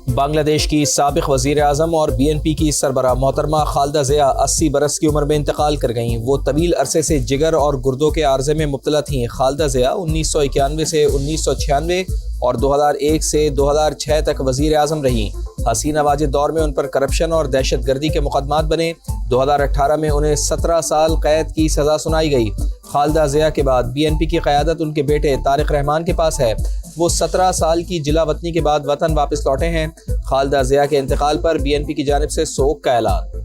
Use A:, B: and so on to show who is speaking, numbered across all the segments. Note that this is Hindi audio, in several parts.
A: बांग्लादेश की साबिक वज़ीर आज़म और BNP की सरबराह मोहतरमा खालिदा ज़िया 80 बरस की उम्र में इंतकाल कर गईं। वो तवील अरसे से जिगर और गुर्दों के आर्जे में मुब्तला थीं। खालिदा ज़िया 1991 से 1996 और 2001 से 2006 तक वज़ीर आज़म रहीं। हसीना वाजिद दौर में उन पर करप्शन और दहशत गर्दी के मुकदमात बने। 2018 में उन्हें 17 साल कैद की सज़ा सुनाई गई। खालिदा ज़िया के बाद BNP की क़यादत उनके बेटे तारिक रहमान के पास है। वो 17 साल की जिला वतनी के बाद वतन वापस लौटे हैं। खालिदा ज़िया के इंतकाल पर BNP की जानिब से सोग का ऐलान।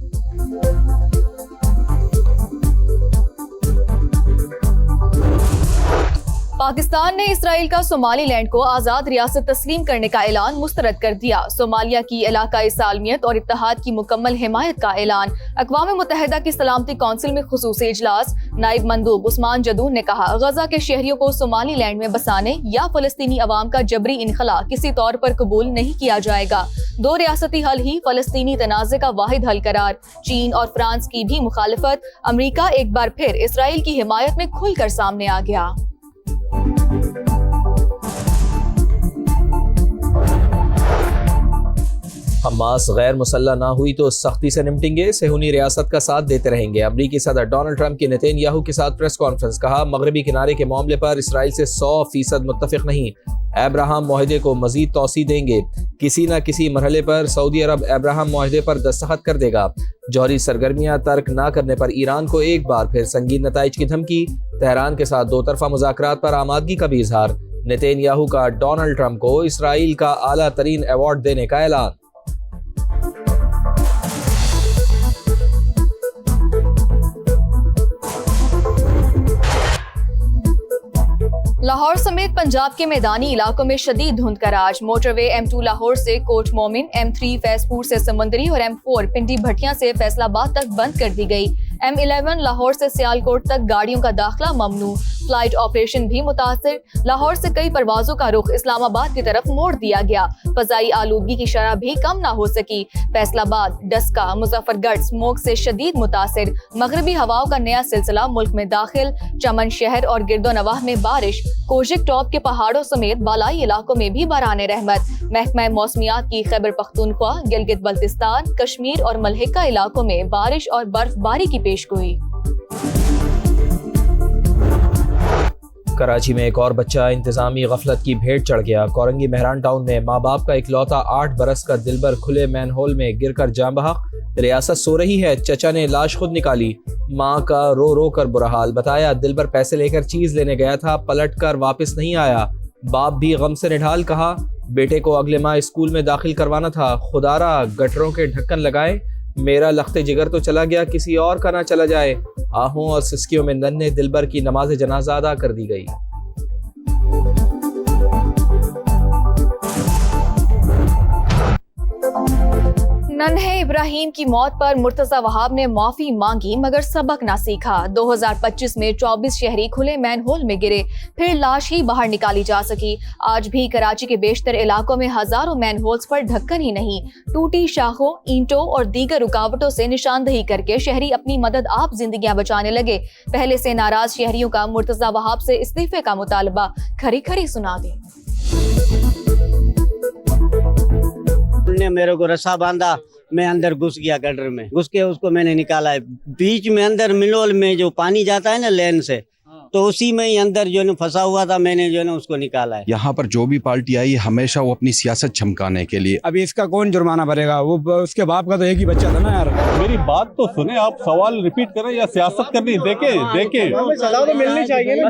B: पाकिस्तान ने इसराइल का सोमालीलैंड को आज़ाद रियासत तस्लीम करने का ऐलान मुस्तरद कर दिया। सोमालिया की इलाकाई सालमियत और इत्तेहाद की मुकम्मल हिमायत का ऐलान। अक़वाम मुत्तहिदा की सलामती कौंसिल में खुसूसी इजलास। नायब मंदूब उस्मान जदून ने कहा, गजा के शहरियों को सोमालीलैंड में बसाने या फलस्तीनी अवाम का जबरी इनखला किसी तौर पर कबूल नहीं किया जाएगा। 2 रियासती हल ही फलस्तीनी तनाज़े का वाहिद हल करार। चीन और फ्रांस की भी मुखालफत। अमरीका एक बार फिर इसराइल की हिमायत में खुलकर सामने आ गया।
A: हमास गैर मुसल्लह ना हुई तो सख्ती से निपटेंगे, सेहूनी रियासत का साथ देते रहेंगे। अमरीकी सदर डोनाल्ड ट्रंप की नेतन्याहू के साथ प्रेस कॉन्फ्रेंस। कहा, मगरबी किनारे के मामले पर इसराइल से 100% मुत्तफिक नहीं। अब्राहम मुआहदे को मजीद तौसी देंगे। किसी न किसी मरहले पर सऊदी अरब अब्राहम मुआहदे पर दस्तखत कर देगा। जौहरी सरगर्मियां तर्क न करने पर ईरान को एक बार फिर संगीन नताइज की धमकी। तेहरान के साथ 2 तरफा मुज़ाकरात पर आमादगी का भी इजहार। नेतन्याहू का डोनाल्ड ट्रंप को इसराइल का आला तरीन अवार्ड देने का ऐलान।
B: लाहौर समेत पंजाब के मैदानी इलाकों में शदीद धुंध का राज। मोटरवे M2 लाहौर से कोट मोमिन, M3 फैजपुर से समंदरी और M4 पिंडी भटियां से फैसलाबाद तक बंद कर दी गई। M11 लाहौर से सियालकोट तक गाड़ियों का दाखिला ममनू। फ्लाइट ऑपरेशन भी मुतासिर। लाहौर से कई परवाजों का रुख इस्लामाबाद की तरफ मोड़ दिया गया। फजाई आलूदगी की शरह भी कम ना हो सकी। फैसलाबाद, डस्का, मुजफ्फरगढ़ स्मोक से शदीद मुतासिर। मगरबी हवाओं का नया सिलसिला मुल्क में दाखिल। चमन शहर और गिरदोनवाह में बारिश। कोशिक टॉप के पहाड़ों समेत बालाई इलाकों में भी बाराने रहमत। महकमा मौसमियात की खैबर पख्तूनख्वा, गिलगित बल्तिस्तान, कश्मीर और मलहिका इलाकों में बारिश और बर्फबारी की पेशगोई।
A: कराची में एक और बच्चा इंतजामी गफलत की भेंट चढ़ गया। कोरंगी मेहरान टाउन में माँ बाप का इकलौता 8 बरस का दिलबर खुले मैनहोल में गिरकर जान बहक। रियासत सो रही है, चचा ने लाश खुद निकाली। माँ का रो रो कर बुरा हाल। बताया, दिलबर पैसे लेकर चीज लेने गया था, पलट कर वापस नहीं आया। बाप भी गम से निढाल। कहा, बेटे को अगले माह स्कूल में दाखिल करवाना था। खुदारा गटरों के ढक्कन लगाए। मेरा लख्ते जिगर तो चला गया, किसी और का ना चला जाए। आहों और सिस्कियों में नन्हे दिलबर की नमाज जनाजा अदा कर दी गई।
B: नन्हे इब्राहिम की मौत पर मुर्तजा वहाब ने माफी मांगी मगर सबक ना सीखा। 2025 में 24 शहरी खुले मैनहोल में गिरे, फिर लाश ही बाहर निकाली जा सकी। आज भी कराची के बेशतर इलाकों में हजारों मैनहोल्स पर ढक्कन ही नहीं। टूटी शाखों, ईंटों और दीगर रुकावटों से निशानदही करके शहरी अपनी मदद आप जिंदगियां बचाने लगे। पहले से नाराज शहरियों का मुर्तजा वहाब से इस्तीफे का मुतालबा। खरी खरी सुना दी।
C: ने मेरे को रस्सा बांधा, मैं अंदर घुस गया गटर में। घुस के उसको मैंने निकाला है। बीच में अंदर मिलोल में जो पानी जाता है ना लेन से, तो उसी में ही अंदर जो है फंसा हुआ था। मैंने जो है उसको निकाला है।
D: यहाँ पर जो भी पार्टी आई हमेशा वो अपनी सियासत चमकाने के लिए।
E: अभी इसका कौन जुर्माना भरेगा? वो उसके बाप का तो एक ही बच्चा था ना यार।
F: मेरी बात तो सुने, आप सवाल रिपीट करें या सियासत करनी? देखे
G: सलाह तो मिलनी चाहिए ना,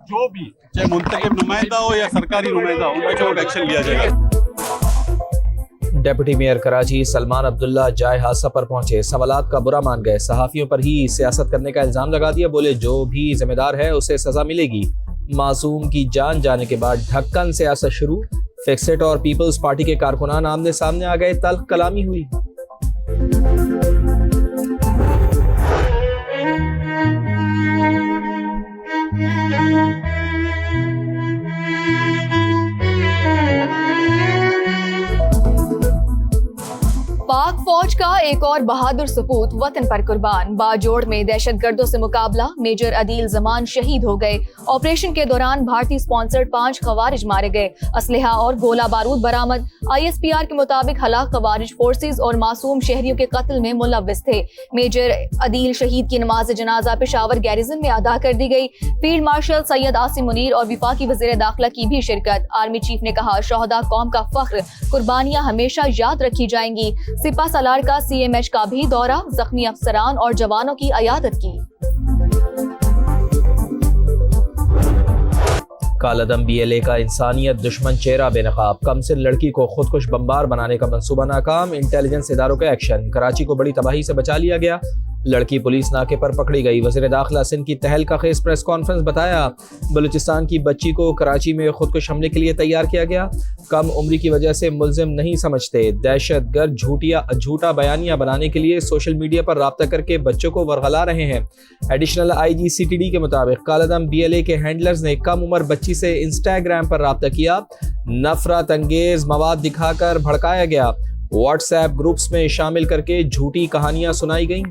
F: जो भी चाहे मुंतखब नुमाइंदा हो या सरकारी नुमाइंदा हो, उन पर एक्शन लिया जाएगा।
A: डेप्यूटी मेयर कराची सलमान अब्दुल्ला जाए हादसा पर पहुंचे। सवालात का बुरा मान गए। सहाफियों पर ही सियासत करने का इल्जाम लगा दिया। बोले, जो भी जिम्मेदार है उसे सजा मिलेगी। मासूम की जान जाने के बाद ढक्कन सियासत शुरू। फिक्सेट और पीपल्स पार्टी के कारकुनान आमने सामने आ गए। तल्ख कलामी हुई।
B: पाक फौज फौज का एक और बहादुर सपूत वतन पर कुर्बान। बाजोड़ में दहशतगर्दों से मुकाबला, मेजर अदील जमान शहीद हो गए। ऑपरेशन के दौरान भारतीय स्पॉन्सर्ड 5 खवारिज मारे गए। असलहा और गोला बारूद बरामद। ISPR के मुताबिक हलाक खवारिज फोर्सेज और मासूम शहरियों के कत्ल में मुलव्विस थे। मेजर अदील शहीद की नमाज जनाजा पेशावर गैरिजन में अदा कर दी गई। फील्ड मार्शल सैयद आसिम मुनीर और विफाकी वज़ीर दाखिला की भी शिरकत। आर्मी चीफ ने कहा, शोहदा कौम का फख्र, कुर्बानियां हमेशा याद रखी जाएंगी। सिपा सालार का CMH का भी दौरा, जख्मी अफसरान और जवानों की अयादत की।
A: कालादम BLA का इंसानियत दुश्मन चेहरा बेनकाब। कमसिन लड़की को खुदकुश बमबार बनाने का मंसूबा नाकाम। इंटेलिजेंस इदारों का एक्शन। कराची को बड़ी तबाही से बचा लिया गया। लड़की पुलिस नाके पर पकड़ी गई। वज़ीर दाखिला सिंध की तहलका खेज प्रेस कॉन्फ्रेंस। बताया, बलूचिस्तान की बच्ची को कराची में खुदकुश हमले के लिए तैयार किया गया। कम उम्री की वजह से मुल्जिम नहीं समझते। दहशतगर्द झूठा बयानिया बनाने के लिए सोशल मीडिया पर राब्ता करके बच्चों को वरगला रहे हैं। एडिशनल IG CTD के मुताबिक कालादम BLA के हैंडलर्स ने कम उम्र बच्ची से इंस्टाग्राम पर राब्ता किया। नफरत अंगेज मवाद दिखाकर भड़काया गया। व्हाट्सएप ग्रुप्स में शामिल करके झूठी कहानियां सुनाई गईं।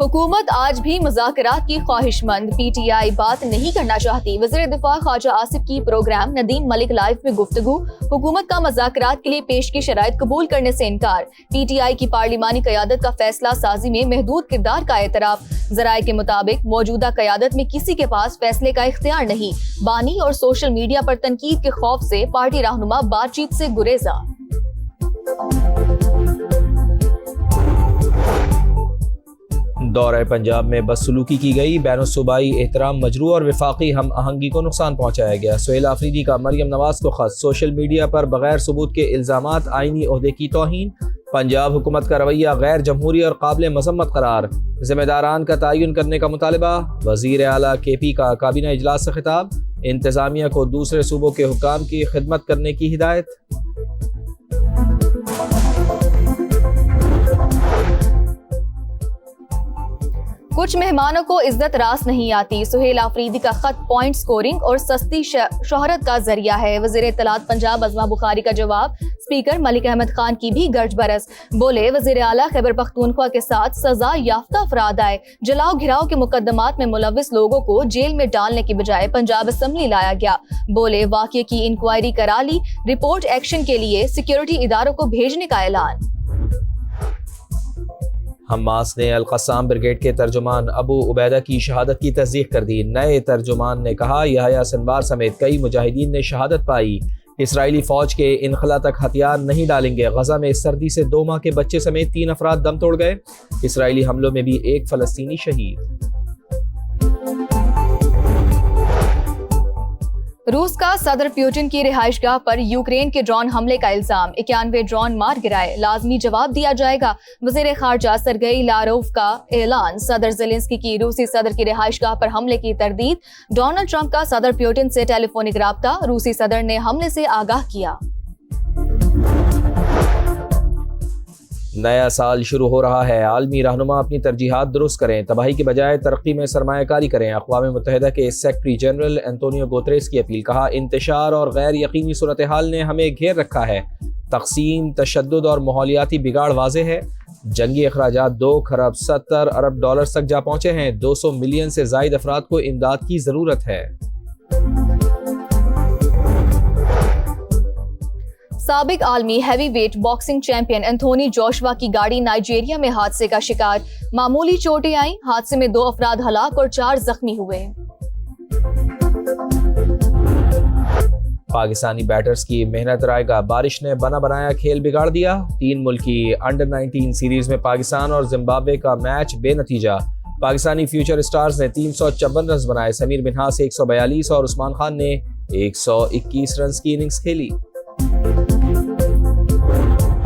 B: हुकूमत आज भी मुज़ाकरात की ख्वाहिशमंद। PTI बात नहीं करना चाहती। वज़ीर दिफा ख्वाजा आसिफ की प्रोग्राम नदीम मलिक लाइव में गुफ्तगू। हुकूमत का मुज़ाकरात के लिए पेश की शराइत कबूल करने से इनकार। PTI की पार्लिमानी क़यादत का फैसला साजी में महदूद किरदार का एतराफ़। ज़राए के मुताबिक मौजूदा क़यादत में किसी के पास फैसले का इख्तियार नहीं। बानी और सोशल मीडिया पर तनकीद के खौफ से पार्टी रहनुमा बातचीत से गुरेजा।
A: दौरे पंजाब में बदसलूकी की गई। बैनुस्सूबाई एहतराम मजरू और वफाकी हम आहंगी को नुकसान पहुँचाया गया। सुहेल आफरीदी का मरियम नवाज को खत। सोशल मीडिया पर बगैर सबूत के इल्ज़ामात आईनी ओहदे की तौहीन। पंजाब हुकूमत का रवैया गैर जमहूरी और काबिल मजम्मत करार। जिम्मेदारान का तयन करने का मुतालबा। वज़ीर आला KP का काबीना इजलास से खिताब। इंतज़ामिया को दूसरे सूबों के हुक्काम की खिदमत करने की हिदायत।
B: कुछ मेहमानों को इज्जत रास नहीं आती। सुहेल आफरीदी का खत पॉइंट स्कोरिंग और सस्ती शोहरत का जरिया है। वज़ीर इत्तलात पंजाब अज़मा बुखारी का जवाब। स्पीकर मलिक अहमद खान की भी गर्ज बरस। बोले, वज़ीर आला खैबर पख्तूनख्वा के साथ सजा याफ्ता अफराद आए। जलाओ घिराव के मुकदमात में मुलव्विस लोगों को जेल में डालने की बजाय पंजाब असम्बली लाया गया। बोले, वाक़ये की इंक्वायरी करा ली। रिपोर्ट एक्शन के लिए सिक्योरिटी इदारों को भेजने का ऐलान।
A: हमास ने अल-क़स्साम ब्रिगेड के तर्जुमान अबू उबैदा की शहादत की तस्दीक कर दी। नए तर्जुमान ने कहा, यहया सिनवार समेत कई मुजाहिदीन ने शहादत पाई। इसराइली फौज के इनखला तक हथियार नहीं डालेंगे। गजा में सर्दी से 2 माह के बच्चे समेत 3 अफराद दम तोड़ गए। इसराइली हमलों में भी 1 फ़लस्तीनी शहीद।
B: रूस का सदर पुतिन की रिहाइशगाह पर यूक्रेन के ड्रोन हमले का इल्जाम। 91 ड्रोन मार गिराए। लाजमी जवाब दिया जाएगा। वज़ीर खारजा सरगेई लारोव का ऐलान। सदर ज़ेलेंस्की की रूसी सदर की रिहाइशगाह पर हमले की तरदीद। डोनाल्ड ट्रंप का सदर पुतिन से टेलीफोनिक राब्ता। रूसी सदर ने हमले से आगाह किया।
A: नया साल शुरू हो रहा है। आलमी रहनुमा अपनी तरजीहात दुरुस्त करें। तबाही की बजाय तरक्की में सरमायाकारी करें। अक़वाम मुत्तहिदा के सेक्रेटरी जनरल एंटोनियो गुतेरेस की अपील। कहा, इंतशार और गैर यकीनी सूरत हाल ने हमें घेर रखा है। तक़सीम, तशद्दुद और माहौलियाती बिगाड़ वाज़े है। जंगी अखराजात 2 खरब 70 अरब डॉलर तक जा पहुँचे हैं। 200 मिलियन से ज़ायद अफराद को इमदाद की ज़रूरत है।
B: साबिक आलमी heavy weight boxing champion Anthony Joshua की गाड़ी नाइजीरिया में हादसे का शिकार। मामूली चोटें आईं। हादसे में 2 अफराद हलाक और 4 जख्मी हुए।
A: पाकिस्तानी बैटर्स की मेहनत रायगा। बारिश ने बना बनाया खेल बिगाड़ दिया। 3 मुल्की अंडर-19 सीरीज में पाकिस्तान और जिम्बाब्वे का मैच बेनतीजा। पाकिस्तानी फ्यूचर स्टार्स ने 354 रन बनाए। समीर मिन्हास 142 और उस्मान खान ने 121 रन की इनिंग्स खेली।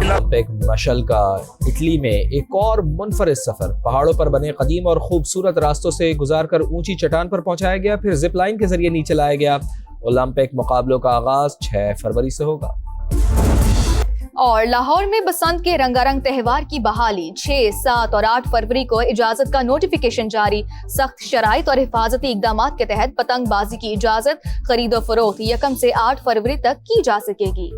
A: ओलंपिक मशल का इटली में एक और मुनफरिद सफर। पहाड़ों पर बने कदीम और खूबसूरत रास्तों से गुजारकर ऊंची चट्टान पर पहुंचाया गया। फिर जिप लाइन के जरिए नीचे लाया गया। ओलंपिक मुकाबलों का आगाज 6 फरवरी से होगा।
B: और लाहौर में बसंत के रंगारंग त्योहार की बहाली 6, 7 और 8 फरवरी को इजाजत का नोटिफिकेशन जारी। सख्त शराइत और हिफाजती इकदाम के तहत पतंगबाजी की इजाजत, खरीदो फरोख्त 1 से 8 फरवरी तक की जा सकेगी।